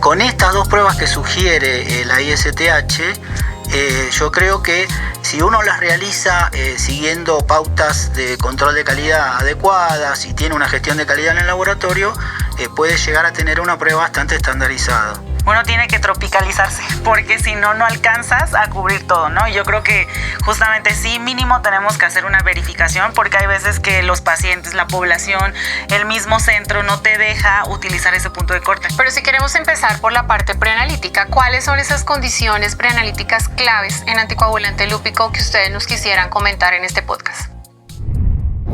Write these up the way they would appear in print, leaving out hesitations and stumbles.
con estas dos pruebas que sugiere la ISTH, yo creo que si uno las realiza siguiendo pautas de control de calidad adecuadas y tiene una gestión de calidad en el laboratorio, puede llegar a tener una prueba bastante estandarizada. Uno tiene que tropicalizarse, porque si no, no alcanzas a cubrir todo, ¿no? Yo creo que justamente sí, mínimo tenemos que hacer una verificación, porque hay veces que los pacientes, la población, el mismo centro no te deja utilizar ese punto de corte. Pero si queremos empezar por la parte preanalítica, ¿cuáles son esas condiciones preanalíticas claves en anticoagulante lúpico que ustedes nos quisieran comentar en este podcast?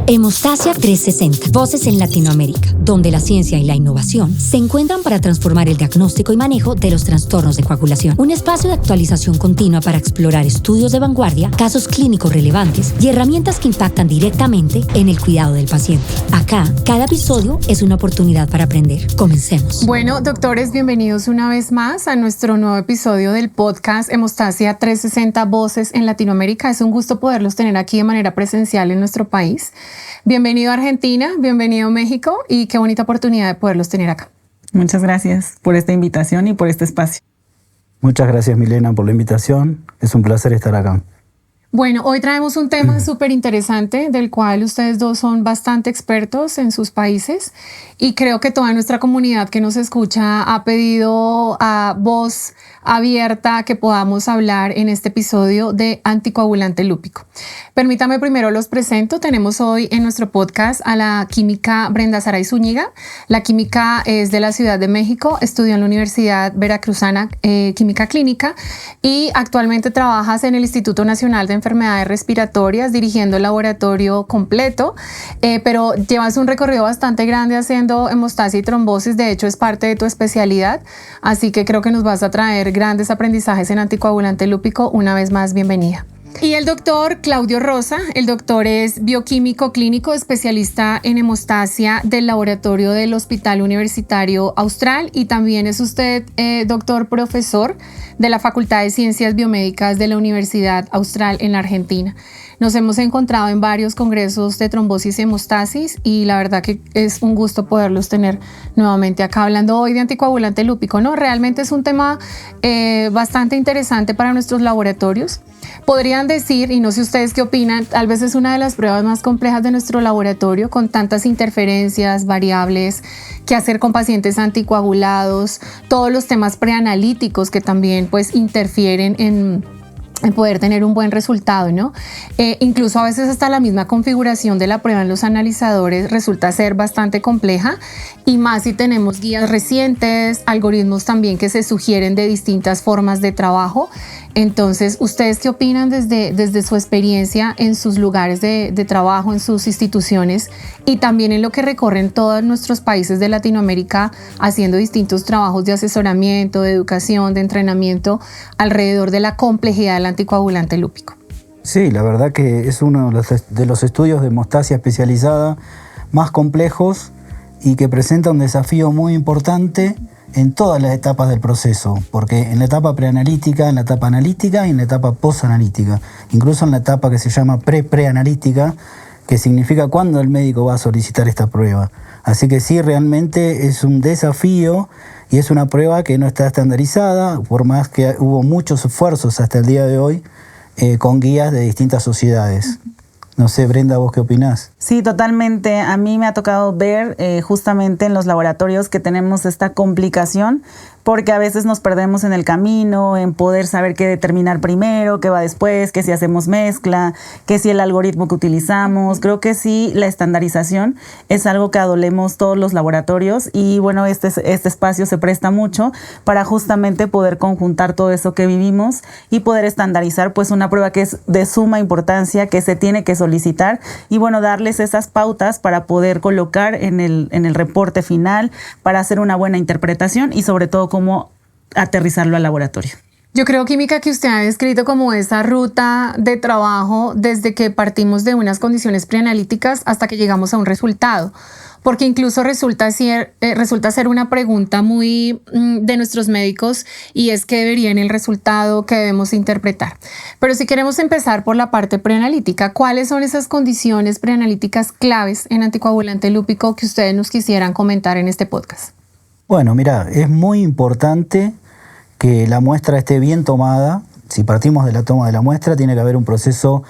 Hemostasia 360, Voces en Latinoamérica, donde la ciencia y la innovación se encuentran para transformar el diagnóstico y manejo de los trastornos de coagulación. Un espacio de actualización continua para explorar estudios de vanguardia, casos clínicos relevantes y herramientas que impactan directamente en el cuidado del paciente. Acá, cada episodio es una oportunidad para aprender. Comencemos. Bueno, doctores, bienvenidos una vez más a nuestro nuevo episodio del podcast Hemostasia 360, Voces en Latinoamérica. Es un gusto poderlos tener aquí de manera presencial en nuestro país. Bienvenido a Argentina, bienvenido a México y qué bonita oportunidad de poderlos tener acá. Muchas gracias por esta invitación y por este espacio. Muchas gracias, Milena, por la invitación. Es un placer estar acá. Bueno, hoy traemos un tema súper interesante del cual ustedes dos son bastante expertos en sus países y creo que toda nuestra comunidad que nos escucha ha pedido a voz abierta que podamos hablar en este episodio de anticoagulante lúpico. Permítame primero los presento. Tenemos hoy en nuestro podcast a la química Brenda Saray Zúñiga. La química es de la Ciudad de México, estudió en la Universidad Veracruzana Química Clínica y actualmente trabajas en el Instituto Nacional de Enfermedades Respiratorias dirigiendo el laboratorio completo, pero llevas un recorrido bastante grande haciendo hemostasia y trombosis. De hecho, es parte de tu especialidad, así que creo que nos vas a traer grandes aprendizajes en anticoagulante lúpico. Una vez más, bienvenida. Y el doctor Claudio Rosa, el doctor es bioquímico clínico, especialista en hemostasia del laboratorio del Hospital Universitario Austral y también es usted doctor profesor de la Facultad de Ciencias Biomédicas de la Universidad Austral en la Argentina. Nos hemos encontrado en varios congresos de trombosis y hemostasis y la verdad que es un gusto poderlos tener nuevamente acá hablando hoy de anticoagulante lúpico, ¿no? Realmente es un tema bastante interesante para nuestros laboratorios. Podrían decir, y no sé ustedes qué opinan, tal vez es una de las pruebas más complejas de nuestro laboratorio con tantas interferencias, variables, qué hacer con pacientes anticoagulados, todos los temas preanalíticos que también pues interfieren en poder tener un buen resultado, ¿no? Incluso a veces hasta la misma configuración de la prueba en los analizadores resulta ser bastante compleja y más si tenemos guías recientes, algoritmos también que se sugieren de distintas formas de trabajo. Entonces, ¿ustedes qué opinan desde su experiencia en sus lugares de trabajo, en sus instituciones y también en lo que recorren todos nuestros países de Latinoamérica haciendo distintos trabajos de asesoramiento, de educación, de entrenamiento alrededor de la complejidad del anticoagulante lúpico? Sí, la verdad que es uno de los estudios de hemostasia especializada más complejos y que presenta un desafío muy importante en todas las etapas del proceso, porque en la etapa preanalítica, en la etapa analítica y en la etapa posanalítica, incluso en la etapa que se llama preanalítica, que significa cuándo el médico va a solicitar esta prueba. Así que sí, realmente es un desafío y es una prueba que no está estandarizada, por más que hubo muchos esfuerzos hasta el día de hoy con guías de distintas sociedades. No sé, Brenda, ¿vos qué opinás? Sí, totalmente. A mí me ha tocado ver justamente en los laboratorios que tenemos esta complicación porque a veces nos perdemos en el camino, en poder saber qué determinar primero, qué va después, que si hacemos mezcla, que si el algoritmo que utilizamos. Creo que sí, la estandarización es algo que adolemos todos los laboratorios y bueno, este espacio se presta mucho para justamente poder conjuntar todo eso que vivimos y poder estandarizar pues una prueba que es de suma importancia, que se tiene que solicitar y bueno, darles esas pautas para poder colocar en el reporte final, para hacer una buena interpretación y sobre todo cómo aterrizarlo al laboratorio. Yo creo, química, que usted ha descrito como esa ruta de trabajo desde que partimos de unas condiciones preanalíticas hasta que llegamos a un resultado. Porque incluso resulta ser una pregunta muy de nuestros médicos y es qué debería en el resultado que debemos interpretar. Pero si queremos empezar por la parte preanalítica, ¿cuáles son esas condiciones preanalíticas claves en anticoagulante lúpico que ustedes nos quisieran comentar en este podcast? Bueno, mira, es muy importante que la muestra esté bien tomada. Si partimos de la toma de la muestra, tiene que haber un proceso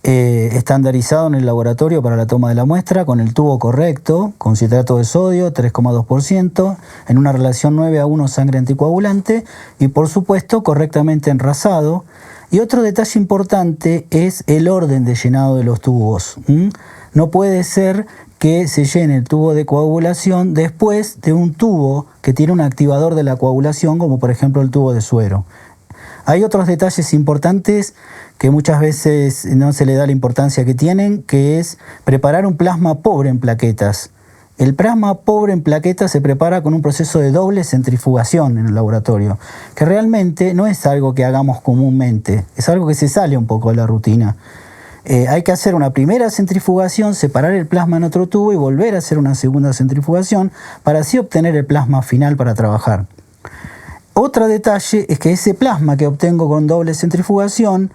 estandarizado en el laboratorio para la toma de la muestra, con el tubo correcto, con citrato de sodio, 3,2%, en una relación 9:1 sangre anticoagulante y, por supuesto, correctamente enrasado. Y otro detalle importante es el orden de llenado de los tubos. No puede ser que se llene el tubo de coagulación después de un tubo que tiene un activador de la coagulación, como por ejemplo el tubo de suero. Hay otros detalles importantes que muchas veces no se le da la importancia que tienen, que es preparar un plasma pobre en plaquetas. El plasma pobre en plaquetas se prepara con un proceso de doble centrifugación en el laboratorio, que realmente no es algo que hagamos comúnmente, es algo que se sale un poco de la rutina. Hay que hacer una primera centrifugación, separar el plasma en otro tubo y volver a hacer una segunda centrifugación para así obtener el plasma final para trabajar. Otro detalle es que ese plasma que obtengo con doble centrifugación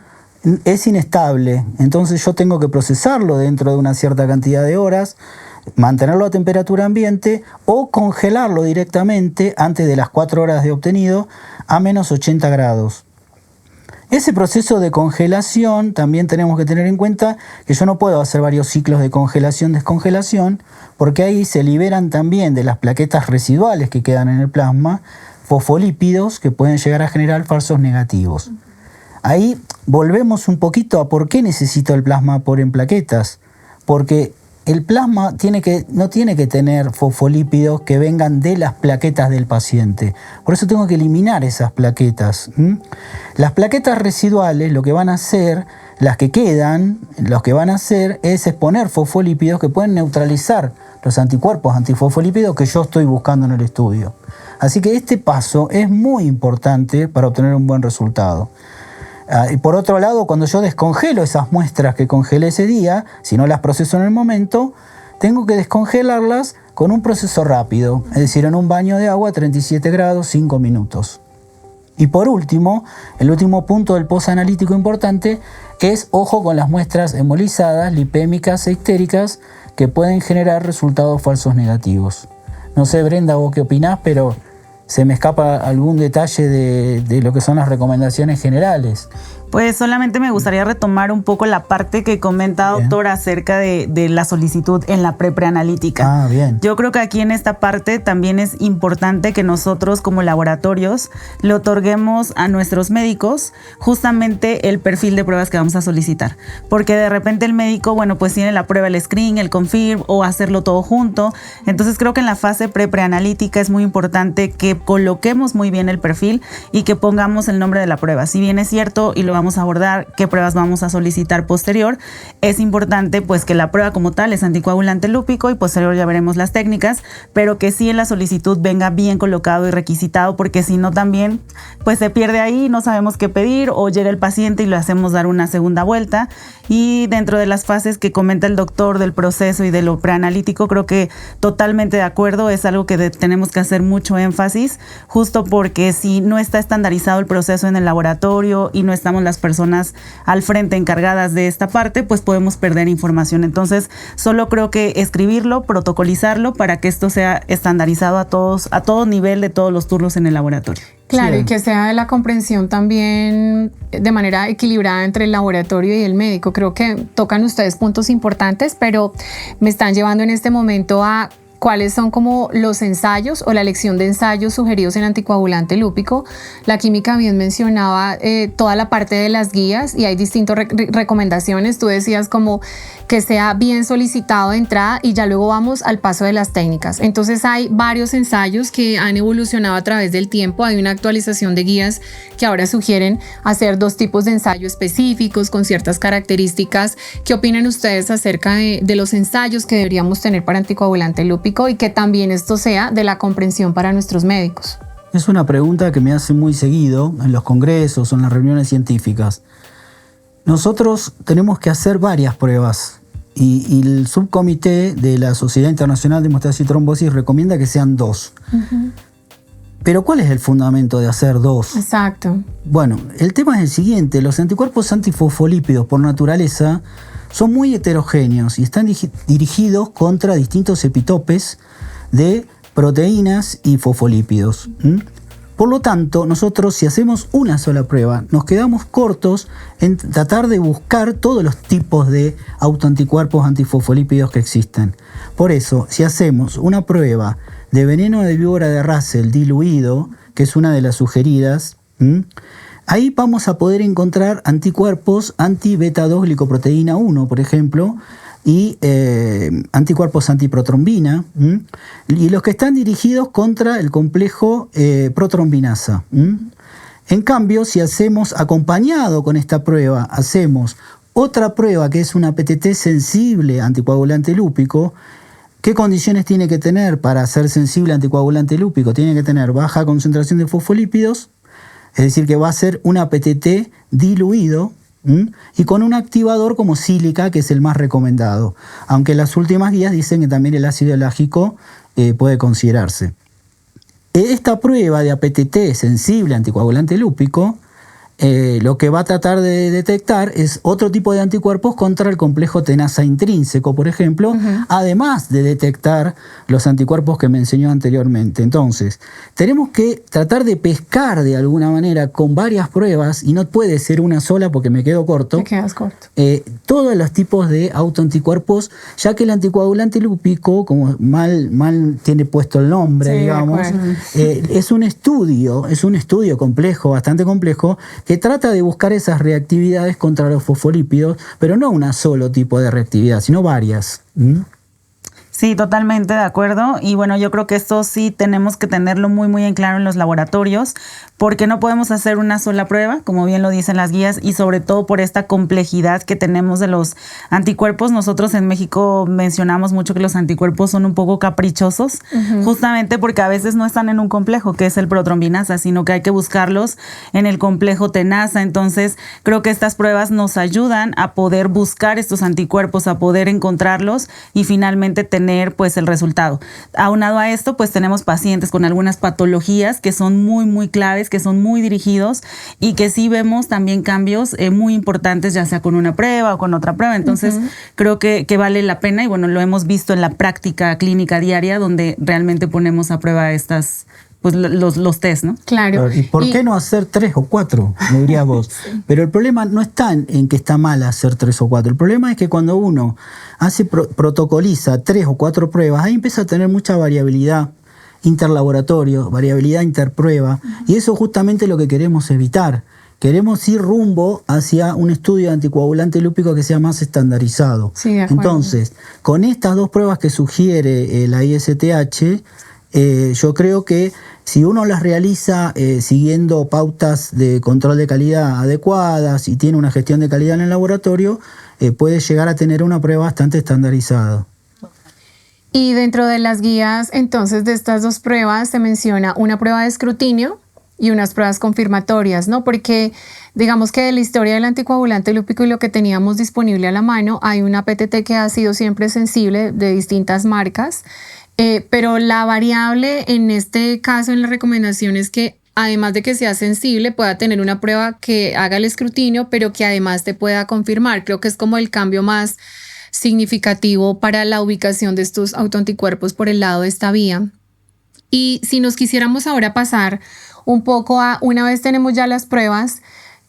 es inestable, entonces yo tengo que procesarlo dentro de una cierta cantidad de horas, mantenerlo a temperatura ambiente o congelarlo directamente antes de las 4 horas de obtenido a menos 80 grados. Ese proceso de congelación también tenemos que tener en cuenta que yo no puedo hacer varios ciclos de congelación-descongelación, porque ahí se liberan también de las plaquetas residuales que quedan en el plasma fosfolípidos que pueden llegar a generar falsos negativos. Ahí volvemos un poquito a por qué necesito el plasma pobre en plaquetas, porque el plasma no tiene que tener fosfolípidos que vengan de las plaquetas del paciente. Por eso tengo que eliminar esas plaquetas. Las plaquetas residuales lo que van a hacer, las que quedan, lo que van a hacer es exponer fosfolípidos que pueden neutralizar los anticuerpos antifosfolípidos que yo estoy buscando en el estudio. Así que este paso es muy importante para obtener un buen resultado. Y por otro lado, cuando yo descongelo esas muestras que congelé ese día, si no las proceso en el momento, tengo que descongelarlas con un proceso rápido, es decir, en un baño de agua a 37 grados, 5 minutos. Y por último, el último punto del posanalítico importante es ojo con las muestras hemolizadas, lipémicas e ictéricas que pueden generar resultados falsos negativos. No sé, Brenda, vos qué opinás, pero se me escapa algún detalle de lo que son las recomendaciones generales. Pues solamente me gustaría retomar un poco la parte que comenta, doctor, acerca de la solicitud en la preanalítica. Bien. Yo creo que aquí en esta parte también es importante que nosotros como laboratorios le otorguemos a nuestros médicos justamente el perfil de pruebas que vamos a solicitar. Porque de repente el médico, bueno, pues tiene la prueba, el screen, el confirm o hacerlo todo junto. Entonces creo que en la fase preanalítica es muy importante que coloquemos muy bien el perfil y que pongamos el nombre de la prueba. Si bien es cierto y lo vamos a abordar, qué pruebas vamos a solicitar posterior, es importante pues que la prueba como tal es anticoagulante lúpico y posterior ya veremos las técnicas, pero que sí en la solicitud venga bien colocado y requisitado, porque si no también pues se pierde ahí, no sabemos qué pedir o llega el paciente y le hacemos dar una segunda vuelta. Y dentro de las fases que comenta el doctor del proceso y de lo preanalítico, creo que totalmente de acuerdo, es algo que tenemos que hacer mucho énfasis, justo porque si no está estandarizado el proceso en el laboratorio y no estamos las personas al frente encargadas de esta parte, pues podemos perder información. Entonces, solo creo que escribirlo, protocolizarlo para que esto sea estandarizado a todo nivel de todos los turnos en el laboratorio. Claro, Sí. y que sea de la comprensión también de manera equilibrada entre el laboratorio y el médico. Creo que tocan ustedes puntos importantes, pero me están llevando en este momento a cuáles son como los ensayos o la elección de ensayos sugeridos en anticoagulante lúpico. La química bien mencionaba toda la parte de las guías y hay distintas recomendaciones. Tú decías como que sea bien solicitado de entrada y ya luego vamos al paso de las técnicas. Entonces hay varios ensayos que han evolucionado a través del tiempo. Hay una actualización de guías que ahora sugieren hacer 2 tipos de ensayo específicos con ciertas características. ¿Qué opinan ustedes acerca de los ensayos que deberíamos tener para anticoagulante lúpico y que también esto sea de la comprensión para nuestros médicos? Es una pregunta que me hacen muy seguido en los congresos o en las reuniones científicas. Nosotros tenemos que hacer varias pruebas y el subcomité de la Sociedad Internacional de Hemostasia y Trombosis recomienda que sean 2. Uh-huh. Pero ¿cuál es el fundamento de hacer 2? Exacto. Bueno, el tema es el siguiente. Los anticuerpos antifosfolípidos por naturaleza son muy heterogéneos y están dirigidos contra distintos epitopes de proteínas y fosfolípidos. Por lo tanto, nosotros si hacemos una sola prueba, nos quedamos cortos en tratar de buscar todos los tipos de autoanticuerpos antifosfolípidos que existen. Por eso, si hacemos una prueba de veneno de víbora de Russell diluido, que es una de las sugeridas, ahí vamos a poder encontrar anticuerpos anti-beta-2 glicoproteína 1, por ejemplo, y anticuerpos antiprotrombina, y los que están dirigidos contra el complejo protrombinasa. En cambio, si hacemos acompañado con esta prueba, hacemos otra prueba que es una PTT sensible anticoagulante lúpico. ¿Qué condiciones tiene que tener para ser sensible anticoagulante lúpico? Tiene que tener baja concentración de fosfolípidos, es decir, que va a ser una PTT diluido, y con un activador como sílica, que es el más recomendado. Aunque las últimas guías dicen que también el ácido elágico puede considerarse. Esta prueba de APTT sensible anticoagulante lúpico lo que va a tratar de detectar es otro tipo de anticuerpos contra el complejo tenasa intrínseco, por ejemplo, además de detectar los anticuerpos que me enseñó anteriormente. Entonces, tenemos que tratar de pescar de alguna manera con varias pruebas, y no puede ser una sola porque me quedo corto. Te quedas corto. Todos los tipos de autoanticuerpos, ya que el anticoagulante lúpico, como mal tiene puesto el nombre, Sí, digamos, es un estudio complejo, bastante complejo, que trata de buscar esas reactividades contra los fosfolípidos, pero no un solo tipo de reactividad, sino varias. Sí, totalmente de acuerdo. Y bueno, yo creo que esto sí tenemos que tenerlo muy, muy en claro en los laboratorios, porque no podemos hacer una sola prueba, como bien lo dicen las guías, y sobre todo por esta complejidad que tenemos de los anticuerpos. Nosotros en México mencionamos mucho que los anticuerpos son un poco caprichosos, justamente porque a veces no están en un complejo, que es el protrombinasa, sino que hay que buscarlos en el complejo tenasa. Entonces, creo que estas pruebas nos ayudan a poder buscar estos anticuerpos, a poder encontrarlos y finalmente tener pues el resultado. Aunado a esto, pues tenemos pacientes con algunas patologías que son muy, muy claves, que son muy dirigidos y que sí vemos también cambios muy importantes, ya sea con una prueba o con otra prueba. Entonces, creo que vale la pena, y bueno, lo hemos visto en la práctica clínica diaria, donde realmente ponemos a prueba estas, pues los test, ¿no? Claro. ¿Y por qué no hacer 3 o 4? Me dirías vos. Sí. Pero el problema no está en que está mal hacer 3 o 4. El problema es que cuando uno protocoliza 3 o 4 pruebas, ahí empieza a tener mucha variabilidad interlaboratorio, variabilidad interprueba, y eso es justamente lo que queremos evitar. Queremos ir rumbo hacia un estudio de anticoagulante lúpico que sea más estandarizado. Sí, de acuerdo. Entonces, con estas 2 pruebas que sugiere la ISTH, yo creo que si uno las realiza siguiendo pautas de control de calidad adecuadas y tiene una gestión de calidad en el laboratorio, puede llegar a tener una prueba bastante estandarizada. Y dentro de las guías, entonces, de estas 2 pruebas se menciona una prueba de escrutinio y unas pruebas confirmatorias, ¿no? Porque digamos que de la historia del anticoagulante lúpico y lo que teníamos disponible a la mano, hay una PTT que ha sido siempre sensible de distintas marcas, pero la variable en este caso en la recomendación es que además de que sea sensible, pueda tener una prueba que haga el escrutinio, pero que además te pueda confirmar. Creo que es como el cambio más significativo para la ubicación de estos autoanticuerpos por el lado de esta vía. Y si nos quisiéramos ahora pasar un poco a, una vez tenemos ya las pruebas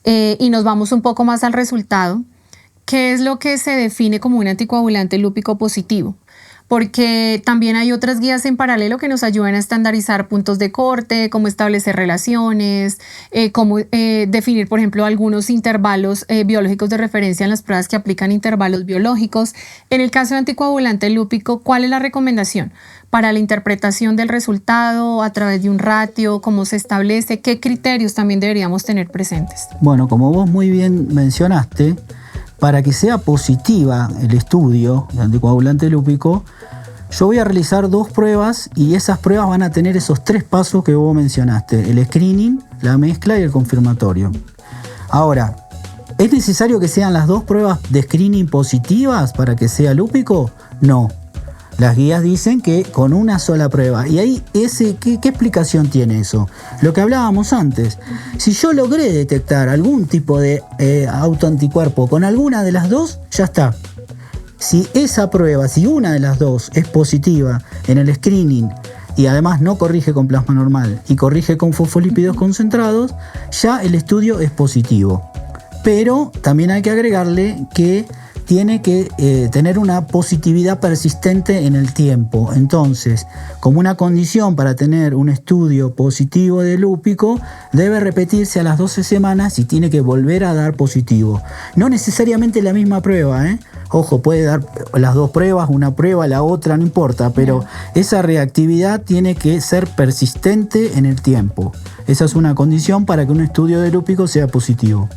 y nos vamos un poco más al resultado, ¿qué es lo que se define como un anticoagulante lúpico positivo? Porque también hay otras guías en paralelo que nos ayudan a estandarizar puntos de corte, cómo establecer relaciones, cómo definir, por ejemplo, algunos intervalos biológicos de referencia en las pruebas que aplican intervalos biológicos. En el caso de anticoagulante lúpico, ¿cuál es la recomendación para la interpretación del resultado a través de un ratio? ¿Cómo se establece? ¿Qué criterios también deberíamos tener presentes? Bueno, como vos muy bien mencionaste, para que sea positiva el estudio de anticoagulante lúpico, yo voy a realizar 2 pruebas y esas pruebas van a tener esos 3 pasos que vos mencionaste: el screening, la mezcla y el confirmatorio. Ahora, ¿es necesario que sean las 2 pruebas de screening positivas para que sea lúpico? No. Las guías dicen que con una sola prueba. Y ahí, ¿qué explicación tiene eso? Lo que hablábamos antes. Si yo logré detectar algún tipo de autoanticuerpo con alguna de las 2, ya está. Si esa prueba, si una de las 2 es positiva en el screening y además no corrige con plasma normal y corrige con fosfolípidos concentrados, ya el estudio es positivo. Pero también hay que agregarle que tiene que tener una positividad persistente en el tiempo. Entonces, como una condición para tener un estudio positivo de lúpico, debe repetirse a las 12 semanas y tiene que volver a dar positivo. No necesariamente la misma prueba, ¿eh? Ojo, puede dar las dos pruebas, una prueba, la otra, no importa, pero esa reactividad tiene que ser persistente en el tiempo. Esa es una condición para que un estudio de lúpico sea positivo.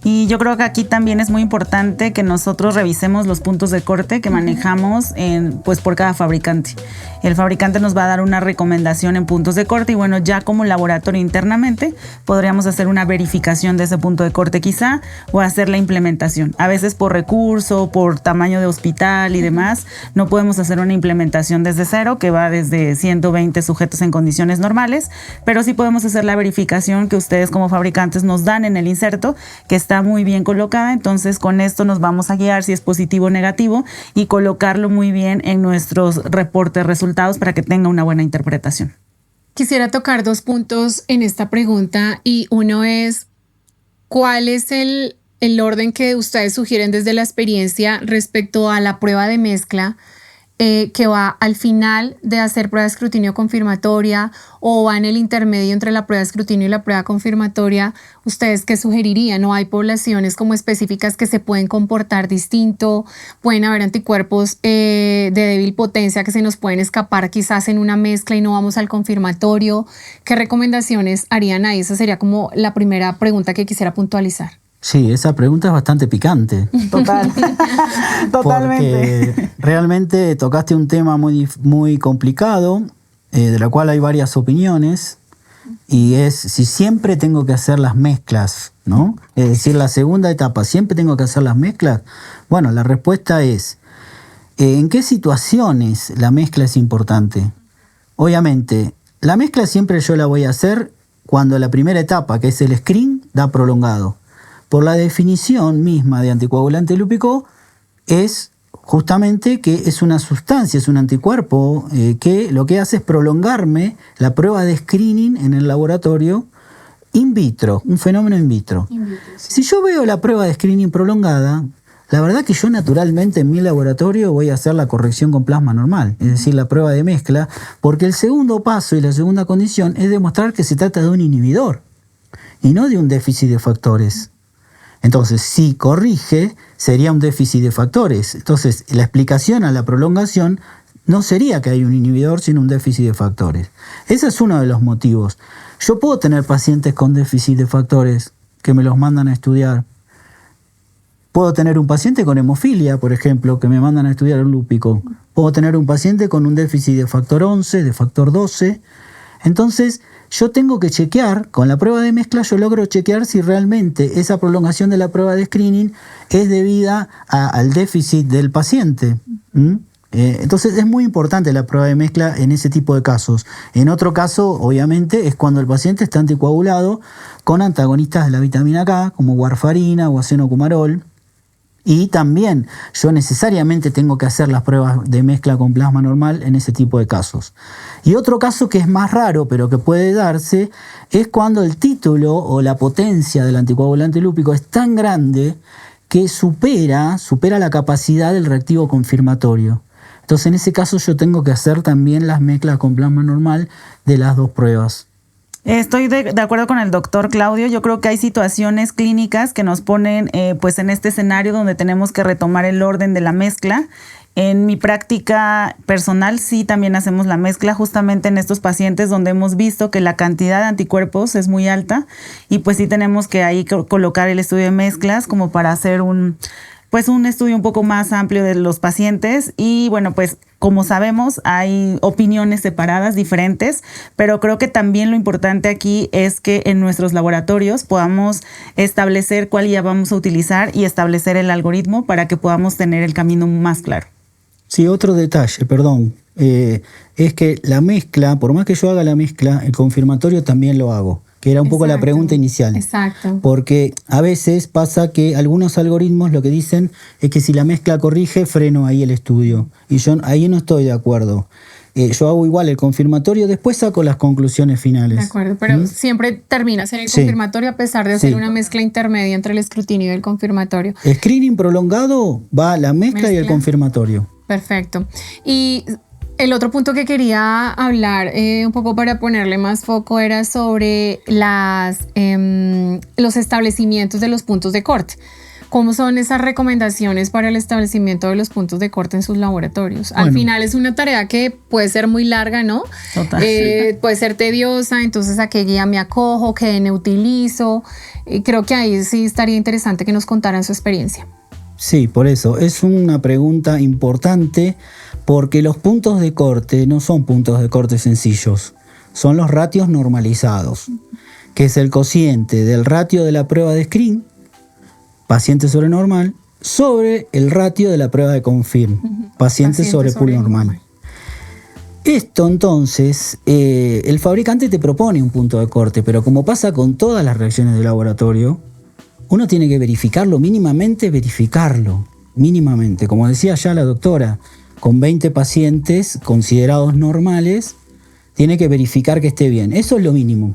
Y yo creo que aquí también es muy importante que nosotros revisemos los puntos de corte que manejamos pues por cada fabricante. El fabricante nos va a dar una recomendación en puntos de corte y bueno, ya como laboratorio internamente podríamos hacer una verificación de ese punto de corte quizá o hacer la implementación. A veces por recurso, por tamaño de hospital y demás, no podemos hacer una implementación desde cero que va desde 120 sujetos en condiciones normales, pero sí podemos hacer la verificación que ustedes como fabricantes nos dan en el inserto, que está muy bien colocada. Entonces con esto nos vamos a guiar si es positivo o negativo y colocarlo muy bien en nuestros reportes resultados para que tenga una buena interpretación. Quisiera tocar dos puntos en esta pregunta y uno es ¿cuál es el orden que ustedes sugieren desde la experiencia respecto a la prueba de mezcla que va al final de hacer prueba de escrutinio confirmatoria o va en el intermedio entre la prueba de escrutinio y la prueba confirmatoria? ¿Ustedes qué sugerirían? ¿No hay poblaciones como específicas que se pueden comportar distinto? ¿Pueden haber anticuerpos de débil potencia que se nos pueden escapar quizás en una mezcla y no vamos al confirmatorio? ¿Qué recomendaciones harían ahí? Esa sería como la primera pregunta que quisiera puntualizar. Sí, esa pregunta es bastante picante. Totalmente. Porque realmente tocaste un tema muy complicado, de la cual hay varias opiniones, y es si siempre tengo que hacer las mezclas, ¿no? Es decir, la segunda etapa, ¿siempre tengo que hacer las mezclas? Bueno, la respuesta es, ¿en qué situaciones la mezcla es importante? Obviamente, la mezcla siempre yo la voy a hacer cuando la primera etapa, que es el screen, da prolongado. Por la definición misma de anticoagulante lúpico, es justamente que es una sustancia, es un anticuerpo que lo que hace es prolongarme la prueba de screening en el laboratorio in vitro, un fenómeno in vitro. Sí. Si yo veo la prueba de screening prolongada, la verdad que yo naturalmente en mi laboratorio voy a hacer la corrección con plasma normal, es decir, la prueba de mezcla, porque el segundo paso y la segunda condición es demostrar que se trata de un inhibidor y no de un déficit de factores. Entonces, si corrige, sería un déficit de factores. Entonces, la explicación a la prolongación no sería que hay un inhibidor, sino un déficit de factores. Ese es uno de los motivos. Yo puedo tener pacientes con déficit de factores que me los mandan a estudiar. Puedo tener un paciente con hemofilia, por ejemplo, que me mandan a estudiar un lúpico. Puedo tener un paciente con un déficit de factor 11, de factor 12. Entonces, yo tengo que chequear, con la prueba de mezcla yo logro chequear si realmente esa prolongación de la prueba de screening es debida al déficit del paciente. Entonces es muy importante la prueba de mezcla en ese tipo de casos. En otro caso, obviamente, es cuando el paciente está anticoagulado con antagonistas de la vitamina K, como warfarina o acenocumarol. Y también yo necesariamente tengo que hacer las pruebas de mezcla con plasma normal en ese tipo de casos. Y otro caso que es más raro, pero que puede darse, es cuando el título o la potencia del anticoagulante lúpico es tan grande que supera la capacidad del reactivo confirmatorio. Entonces en ese caso yo tengo que hacer también las mezclas con plasma normal de las dos pruebas. Estoy de acuerdo con el doctor Claudio. Yo creo que hay situaciones clínicas que nos ponen pues en este escenario donde tenemos que retomar el orden de la mezcla. En mi práctica personal sí también hacemos la mezcla justamente en estos pacientes donde hemos visto que la cantidad de anticuerpos es muy alta y pues sí tenemos que ahí colocar el estudio de mezclas como para hacer un estudio un poco más amplio de los pacientes. Y bueno, pues como sabemos hay opiniones separadas, diferentes, pero creo que también lo importante aquí es que en nuestros laboratorios podamos establecer cuál ya vamos a utilizar y establecer el algoritmo para que podamos tener el camino más claro. Sí, otro detalle, perdón, es que la mezcla, por más que yo haga la mezcla, el confirmatorio también lo hago, que era un poco la pregunta inicial. Exacto. Porque a veces pasa que algunos algoritmos lo que dicen es que si la mezcla corrige, freno ahí el estudio. Y yo ahí no estoy de acuerdo. yo hago igual el confirmatorio, después saco las conclusiones finales. De acuerdo, pero siempre terminas en el confirmatorio a pesar de hacer una mezcla intermedia entre el escrutinio y el confirmatorio. Screening prolongado va la mezcla y el confirmatorio. Perfecto. Y el otro punto que quería hablar, un poco para ponerle más foco, era sobre los establecimientos de los puntos de corte. ¿Cómo son esas recomendaciones para el establecimiento de los puntos de corte en sus laboratorios? Al final es una tarea que puede ser muy larga, ¿no? Total. Puede ser tediosa, entonces ¿a qué guía me acojo? ¿Qué N utilizo? Creo que ahí sí estaría interesante que nos contaran su experiencia. Sí, por eso. Es una pregunta importante porque los puntos de corte no son puntos de corte sencillos. Son los ratios normalizados, que es el cociente del ratio de la prueba de screen, paciente sobre normal, sobre el ratio de la prueba de confirm, paciente sobre pool normal. Esto entonces, el fabricante te propone un punto de corte, pero como pasa con todas las reacciones de laboratorio, uno tiene que verificarlo mínimamente, como decía ya la doctora, con 20 pacientes considerados normales, tiene que verificar que esté bien. Eso es lo mínimo.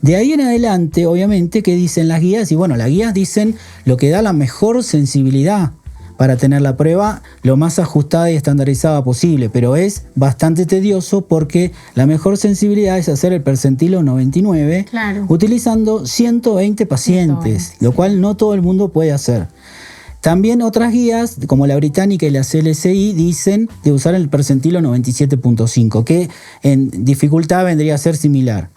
De ahí en adelante, obviamente, ¿qué dicen las guías? Y bueno, las guías dicen lo que da la mejor sensibilidad para tener la prueba lo más ajustada y estandarizada posible, pero es bastante tedioso porque la mejor sensibilidad es hacer el percentilo 99 utilizando 120 pacientes, lo cual no todo el mundo puede hacer. También otras guías, como la británica y la CLSI, dicen de usar el percentilo 97.5, que en dificultad vendría a ser similar.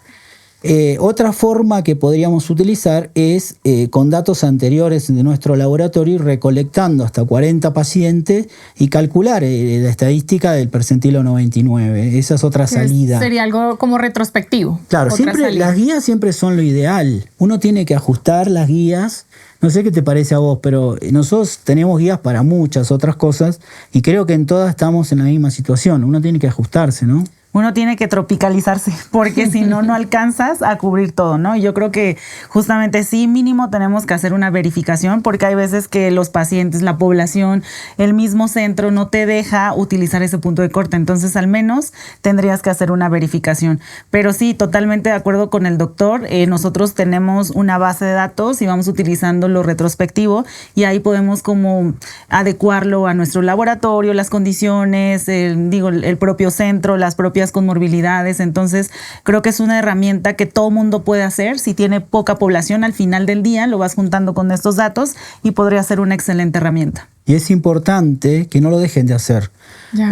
Otra forma que podríamos utilizar es con datos anteriores de nuestro laboratorio y recolectando hasta 40 pacientes y calcular la estadística del percentilo 99. Esa es otra salida. Sería algo como retrospectivo. Claro, siempre, las guías siempre son lo ideal. Uno tiene que ajustar las guías. No sé qué te parece a vos, pero nosotros tenemos guías para muchas otras cosas y creo que en todas estamos en la misma situación. Uno tiene que ajustarse, ¿no? Uno tiene que tropicalizarse porque si no, no alcanzas a cubrir todo, ¿no? Yo creo que justamente sí, mínimo tenemos que hacer una verificación porque hay veces que los pacientes, la población, el mismo centro no te deja utilizar ese punto de corte. Entonces, al menos tendrías que hacer una verificación. Pero sí, totalmente de acuerdo con el doctor. Nosotros tenemos una base de datos y vamos utilizando lo retrospectivo y ahí podemos como adecuarlo a nuestro laboratorio, las condiciones, el propio centro, las propias comorbilidades. Entonces creo que es una herramienta que todo mundo puede hacer. Si tiene poca población, al final del día lo vas juntando con estos datos y podría ser una excelente herramienta. Y es importante que no lo dejen de hacer.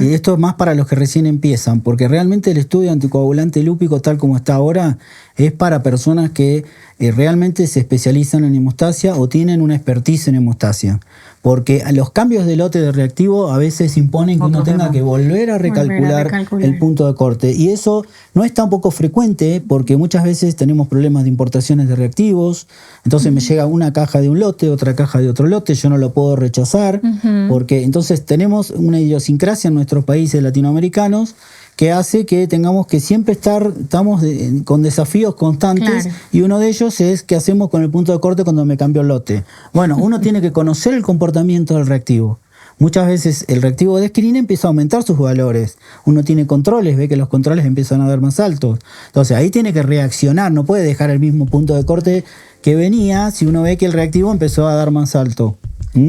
Y esto es más para los que recién empiezan, porque realmente el estudio anticoagulante lúpico tal como está ahora es para personas que realmente se especializan en hemostasia o tienen una expertise en hemostasia. Porque los cambios de lote de reactivo a veces imponen que uno tenga que volver a recalcular el punto de corte. Y eso no es tan poco frecuente porque muchas veces tenemos problemas de importaciones de reactivos. Entonces me llega una caja de un lote, otra caja de otro lote, yo no lo puedo rechazar. Porque entonces tenemos una idiosincrasia en nuestros países latinoamericanos que hace que tengamos que siempre estamos con desafíos constantes y uno de ellos es qué hacemos con el punto de corte cuando me cambio el lote. Bueno, uno tiene que conocer el comportamiento del reactivo. Muchas veces el reactivo de screening empieza a aumentar sus valores. Uno tiene controles, ve que los controles empiezan a dar más altos. Entonces ahí tiene que reaccionar, no puede dejar el mismo punto de corte que venía si uno ve que el reactivo empezó a dar más alto.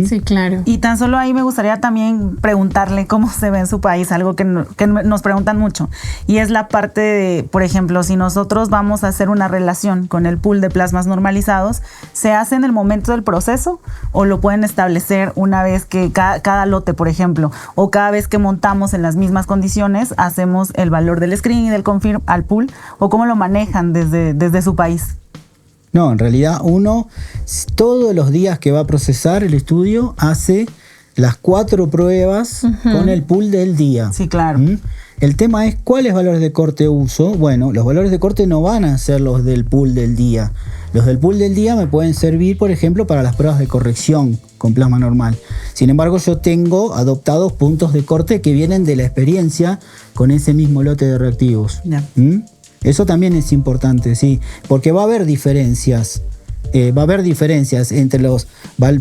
Sí, claro. Y tan solo ahí me gustaría también preguntarle cómo se ve en su país, algo que nos preguntan mucho. Y es la parte de, por ejemplo, si nosotros vamos a hacer una relación con el pool de plasmas normalizados, ¿se hace en el momento del proceso o lo pueden establecer una vez que cada lote, por ejemplo, o cada vez que montamos en las mismas condiciones, hacemos el valor del screen y del confirm al pool? ¿O cómo lo manejan desde su país? No, en realidad uno todos los días que va a procesar el estudio hace las 4 pruebas con el pool del día. Sí, claro. El tema es cuáles valores de corte uso. Bueno, los valores de corte no van a ser los del pool del día. Los del pool del día me pueden servir, por ejemplo, para las pruebas de corrección con plasma normal. Sin embargo, yo tengo adoptados puntos de corte que vienen de la experiencia con ese mismo lote de reactivos. Eso también es importante, sí, porque va a haber diferencias va a haber diferencias entre los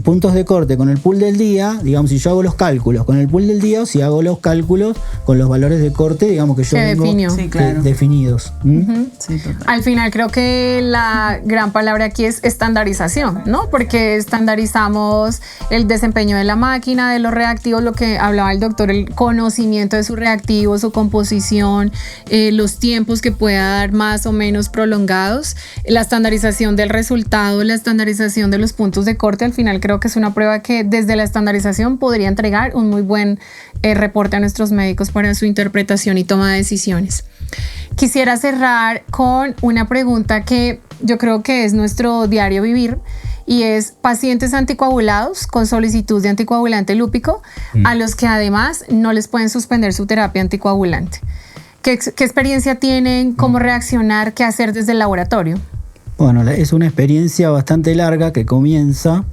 puntos de corte con el pool del día, digamos, si yo hago los cálculos con el pool del día o si hago los cálculos con los valores de corte, digamos, que yo tengo Sí, claro. definidos. Sí, total. Al final creo que la gran palabra aquí es estandarización, ¿no? Porque estandarizamos el desempeño de la máquina, de los reactivos, lo que hablaba el doctor, el conocimiento de su reactivo, su composición, los tiempos que pueda dar más o menos prolongados, la estandarización del resultado, la estandarización de los puntos de corte. Al final creo que es una prueba que desde la estandarización podría entregar un muy buen reporte a nuestros médicos para su interpretación y toma de decisiones. Quisiera cerrar con una pregunta que yo creo que es nuestro diario vivir y es pacientes anticoagulados con solicitud de anticoagulante lúpico a los que además no les pueden suspender su terapia anticoagulante. ¿Qué experiencia tienen? ¿Cómo reaccionar? ¿Qué hacer desde el laboratorio? Bueno, es una experiencia bastante larga que comienza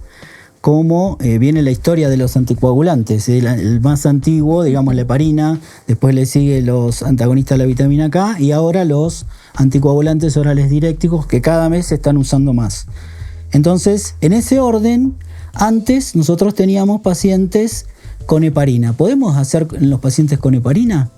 como viene la historia de los anticoagulantes. El más antiguo, digamos, la heparina, después le sigue los antagonistas de la vitamina K y ahora los anticoagulantes orales diuréticos que cada vez se están usando más. Entonces, en ese orden, antes nosotros teníamos pacientes con heparina. ¿Podemos hacer en los pacientes con heparina?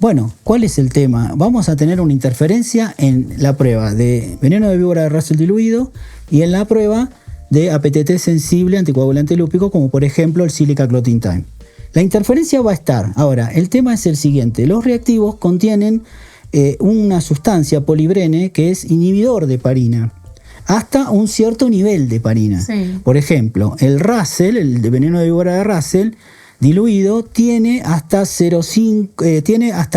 Bueno, ¿cuál es el tema? Vamos a tener una interferencia en la prueba de veneno de víbora de Russell diluido y en la prueba de APTT sensible anticoagulante lúpico, como por ejemplo el silica clotting-time. La interferencia va a estar. Ahora, el tema es el siguiente. Los reactivos contienen una sustancia polibrene que es inhibidor de heparina, hasta un cierto nivel de heparina. Sí. Por ejemplo, el Russell, el de veneno de víbora de Russell, diluido, tiene hasta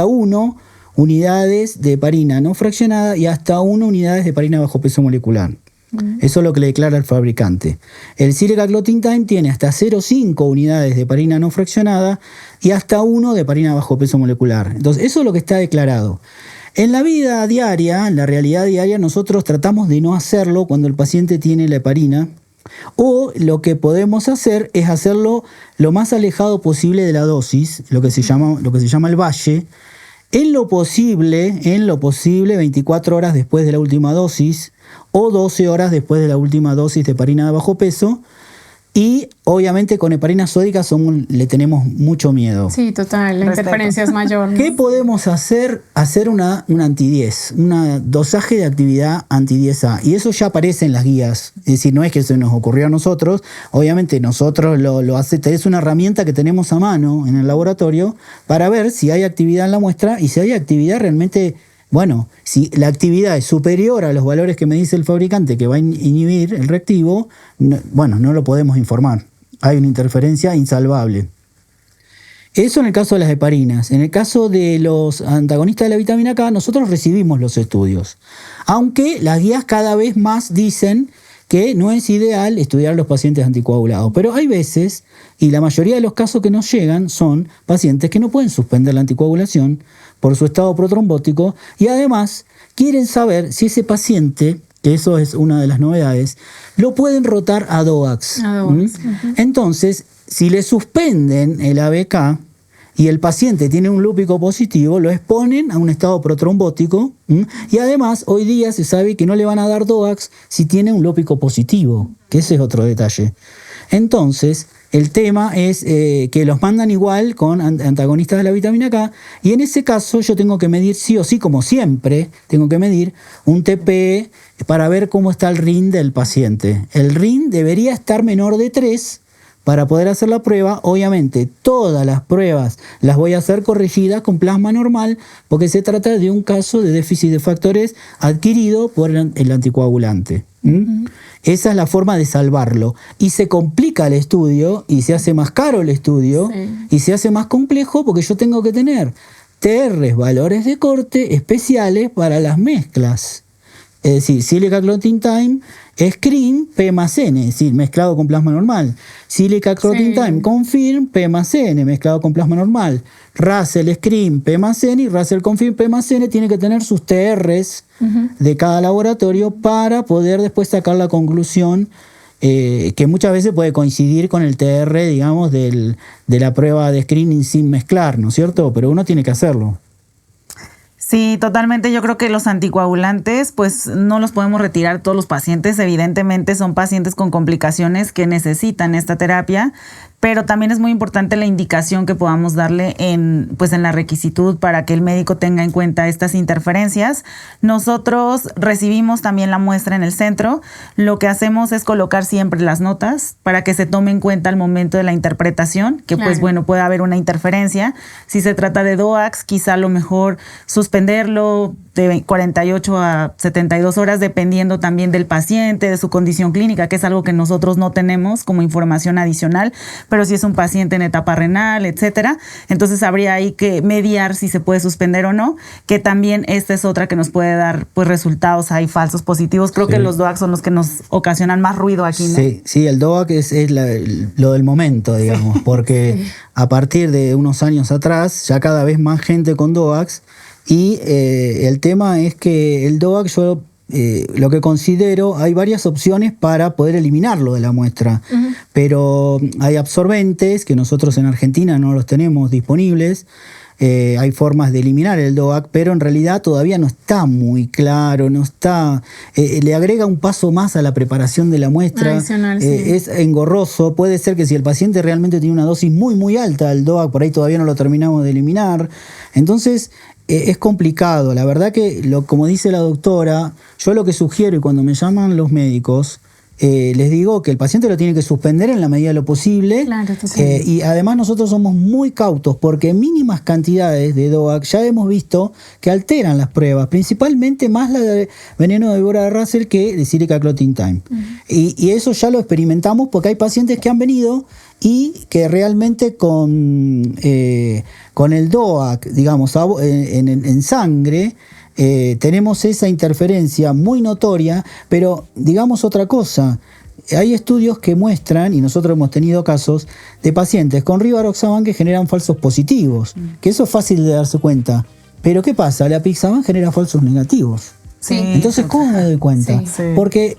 1 unidades de heparina no fraccionada y hasta 1 unidades de heparina bajo peso molecular. Eso es lo que le declara el fabricante. El silica clotting-time tiene hasta 0,5 unidades de heparina no fraccionada y hasta 1 de heparina bajo peso molecular. Entonces, eso es lo que está declarado. En la vida diaria, en la realidad diaria, nosotros tratamos de no hacerlo cuando el paciente tiene la heparina, o lo que podemos hacer es hacerlo lo más alejado posible de la dosis, lo que se llama el valle, en lo posible 24 horas después de la última dosis o 12 horas después de la última dosis de heparina de bajo peso. Y obviamente con heparina sódica le tenemos mucho miedo. Sí, total, la interferencia es mayor, ¿no? ¿Qué podemos hacer? Hacer un anti-10, un dosaje de actividad anti-10A. Y eso ya aparece en las guías. Es decir, no es que se nos ocurrió a nosotros. Obviamente nosotros lo hace, es una herramienta que tenemos a mano en el laboratorio para ver si hay actividad en la muestra y si hay actividad realmente. Bueno, si la actividad es superior a los valores que me dice el fabricante que va a inhibir el reactivo, no lo podemos informar. Hay una interferencia insalvable. Eso en el caso de las heparinas. En el caso de los antagonistas de la vitamina K, nosotros recibimos los estudios. Aunque las guías cada vez más dicen que no es ideal estudiar a los pacientes anticoagulados. Pero hay veces, y la mayoría de los casos que nos llegan son pacientes que no pueden suspender la anticoagulación por su estado protrombótico y además quieren saber si ese paciente, que eso es una de las novedades, lo pueden rotar a DOACs. Entonces, si le suspenden el ABK y el paciente tiene un lúpico positivo, lo exponen a un estado protrombótico y además hoy día se sabe que no le van a dar DOACs si tiene un lúpico positivo, que ese es otro detalle. Entonces, el tema es que los mandan igual con antagonistas de la vitamina K y en ese caso yo tengo que medir sí o sí, como siempre, tengo que medir un TP para ver cómo está el RIN del paciente. El RIN debería estar menor de 3 para poder hacer la prueba. Obviamente todas las pruebas las voy a hacer corregidas con plasma normal porque se trata de un caso de déficit de factores adquirido por el anticoagulante. Esa es la forma de salvarlo. Y se complica el estudio y se hace más caro el estudio y se hace más complejo porque yo tengo que tener TRs, valores de corte especiales para las mezclas. Es decir, silica clotting-time, screen, P más N, es decir, mezclado con plasma normal. Silica clotting-time, confirm, P más N, mezclado con plasma normal. Russell screen, P más N y Russell confirm, P más N, tiene que tener sus TRs de cada laboratorio para poder después sacar la conclusión que muchas veces puede coincidir con el TR, digamos, de la prueba de screening sin mezclar, ¿no es cierto? Pero uno tiene que hacerlo. Sí, totalmente. Yo creo que los anticoagulantes, pues no los podemos retirar todos los pacientes. Evidentemente son pacientes con complicaciones que necesitan esta terapia, pero también es muy importante la indicación que podamos darle en la requisitud para que el médico tenga en cuenta estas interferencias. Nosotros recibimos también la muestra en el centro. Lo que hacemos es colocar siempre las notas para que se tome en cuenta al momento de la interpretación, que Claro. pues bueno, puede haber una interferencia. Si se trata de DOACs, quizá a lo mejor suspenderlo de 48 a 72 horas, dependiendo también del paciente, de su condición clínica, que es algo que nosotros no tenemos como información adicional, pero si es un paciente en etapa renal, etcétera, entonces habría ahí que mediar si se puede suspender o no, que también esta es otra que nos puede dar pues resultados ahí falsos positivos. Creo que los DOACs son los que nos ocasionan más ruido aquí, ¿no? Sí, el DOAC es lo del momento, digamos, porque a partir de unos años atrás ya cada vez más gente con DOACs y el tema es que el DOAC yo lo que considero, hay varias opciones para poder eliminarlo de la muestra, pero hay absorbentes que nosotros en Argentina no los tenemos disponibles. Hay formas de eliminar el DOAC, pero en realidad todavía no está muy claro, no está, le agrega un paso más a la preparación de la muestra. Adicional, sí. Es engorroso. Puede ser que si el paciente realmente tiene una dosis muy alta del DOAC, por ahí todavía no lo terminamos de eliminar. Entonces es complicado. La verdad que, como dice la doctora, yo lo que sugiero y cuando me llaman los médicos, les digo que el paciente lo tiene que suspender en la medida de lo posible. Claro, totalmente. Y además nosotros somos muy cautos porque mínimas cantidades de DOAC ya hemos visto que alteran las pruebas, principalmente más la de veneno de víbora de Russell que de Silica Clotting Time. Y eso ya lo experimentamos porque hay pacientes que han venido y que realmente con el DOAC, digamos, en sangre, tenemos esa interferencia muy notoria, pero digamos otra cosa. Hay estudios que muestran, y nosotros hemos tenido casos, de pacientes con rivaroxaban que generan falsos positivos, que eso es fácil de darse cuenta. Pero ¿qué pasa? La apixaban genera falsos negativos. Sí. Entonces, ¿cómo me doy cuenta? Sí. Sí. Porque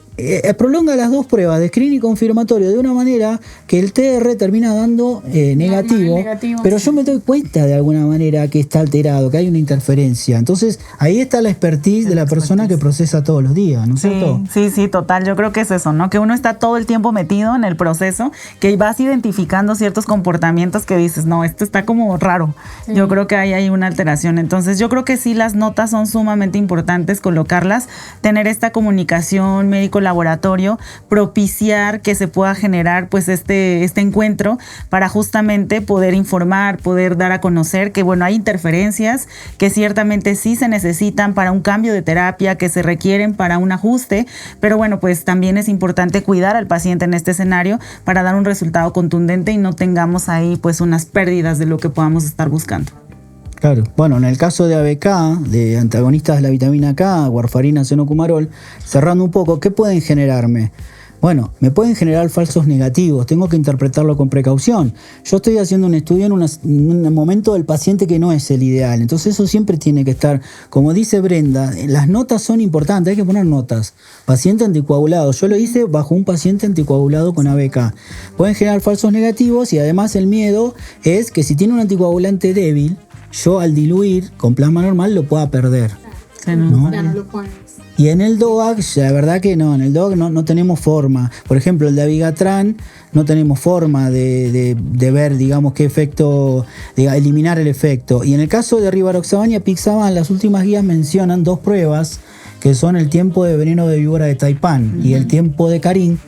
prolonga las dos pruebas de screening y confirmatorio de una manera que el TR termina dando negativo, negativo, pero sí. yo me doy cuenta de alguna manera que está alterado, que hay una interferencia. Entonces, ahí está la expertise de la persona que procesa todos los días, ¿no es cierto? Sí, total. Yo creo que es eso, ¿no? Que uno está todo el tiempo metido en el proceso, que vas identificando ciertos comportamientos que dices, no, esto está como raro. Sí. Yo creo que ahí hay una alteración. Entonces, yo creo que sí, las notas son sumamente importantes, colocarlas, tener esta comunicación médico-laboratorio, propiciar que se pueda generar pues este encuentro para justamente poder informar, poder dar a conocer que, bueno, hay interferencias que ciertamente sí se necesitan para un cambio de terapia, que se requieren para un ajuste, pero bueno, pues también es importante cuidar al paciente en este escenario para dar un resultado contundente y no tengamos ahí pues unas pérdidas de lo que podamos estar buscando. Claro. Bueno, en el caso de ABK, de antagonistas de la vitamina K, warfarina, senocumarol, cerrando un poco, ¿qué pueden generarme? Bueno, me pueden generar falsos negativos, tengo que interpretarlo con precaución. Yo estoy haciendo un estudio en un momento del paciente que no es el ideal, entonces eso siempre tiene que estar, como dice Brenda, las notas son importantes, hay que poner notas. Paciente anticoagulado, yo lo hice bajo un paciente anticoagulado con ABK. Pueden generar falsos negativos y además el miedo es que si tiene un anticoagulante débil, yo al diluir con plasma normal lo pueda perder. ¿no? Ya no lo puedes. Y en el DOAC, la verdad que no, en el DOAC no tenemos forma. Por ejemplo, el de Abigatran no tenemos forma de ver, digamos, qué efecto, de eliminar el efecto. Y en el caso de rivaroxaban y apixaban, las últimas guías mencionan dos pruebas, que son el tiempo de veneno de víbora de Taipán y el tiempo de Carín,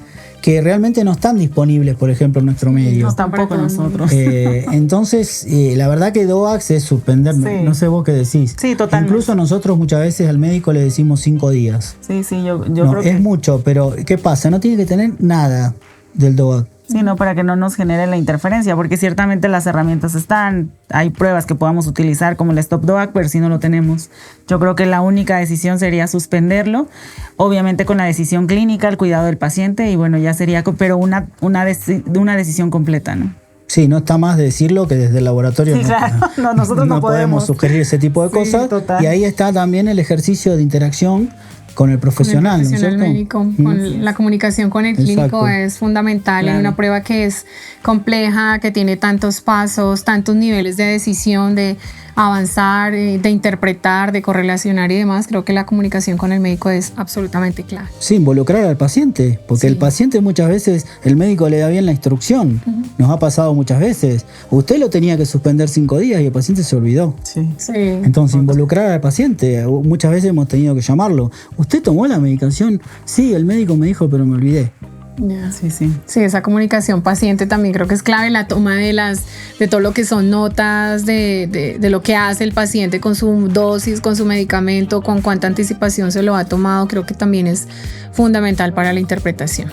que realmente no están disponibles, por ejemplo, en nuestro medio. No, tampoco nosotros. Entonces, la verdad que DOAX es suspenderme. Sí. No sé vos qué decís. Sí, totalmente. Incluso nosotros muchas veces al médico le decimos 5 días. Sí, yo No, creo es que mucho, pero ¿qué pasa? No tiene que tener nada del DOAC. sí, no, para que no nos genere la interferencia, porque ciertamente las herramientas están, hay pruebas que podamos utilizar como el Stop DOAC, pero si no lo tenemos, yo creo que la única decisión sería suspenderlo, obviamente con la decisión clínica, el cuidado del paciente y bueno, ya sería, pero una decisión completa, ¿no? Sí, no está más de decirlo que desde el laboratorio Sí, claro. No, nosotros no podemos sugerir ese tipo de Sí, cosas. total. Y ahí está también el ejercicio de interacción con el profesional, Con el profesional ¿no es médico, cierto? con la comunicación con el clínico Exacto. es fundamental en Claro. una prueba que es compleja, que tiene tantos pasos, tantos niveles de decisión de avanzar, de interpretar, de correlacionar y demás, creo que la comunicación con el médico es absolutamente clave. Sí, involucrar al paciente, porque el paciente muchas veces, el médico le da bien la instrucción. Nos ha pasado muchas veces. Usted lo tenía que suspender 5 días y el paciente se olvidó. Sí. Entonces, involucrar al paciente, muchas veces hemos tenido que llamarlo. ¿Usted tomó la medicación? Sí, el médico me dijo, pero me olvidé. Yeah. Sí, esa comunicación paciente también creo que es clave, la toma de todo lo que son notas, de lo que hace el paciente con su dosis, con su medicamento, con cuánta anticipación se lo ha tomado, creo que también es fundamental para la interpretación.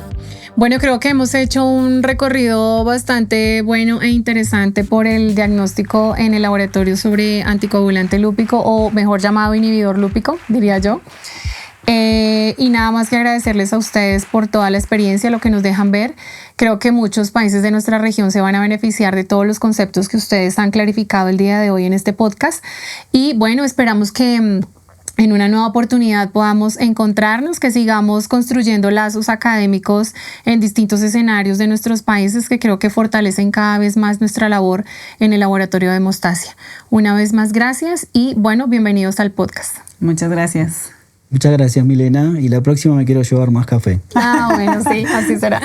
Bueno, creo que hemos hecho un recorrido bastante bueno e interesante por el diagnóstico en el laboratorio sobre anticoagulante lúpico, o mejor llamado inhibidor lúpico, diría yo. Y nada más que agradecerles a ustedes por toda la experiencia, lo que nos dejan ver. Creo que muchos países de nuestra región se van a beneficiar de todos los conceptos que ustedes han clarificado el día de hoy en este podcast. Y bueno, esperamos que en una nueva oportunidad podamos encontrarnos, que sigamos construyendo lazos académicos en distintos escenarios de nuestros países, que creo que fortalecen cada vez más nuestra labor en el laboratorio de hemostasia. Una vez más, gracias y bueno, bienvenidos al podcast. Muchas gracias. Muchas gracias, Milena. Y la próxima me quiero llevar más café. Bueno, sí, así será.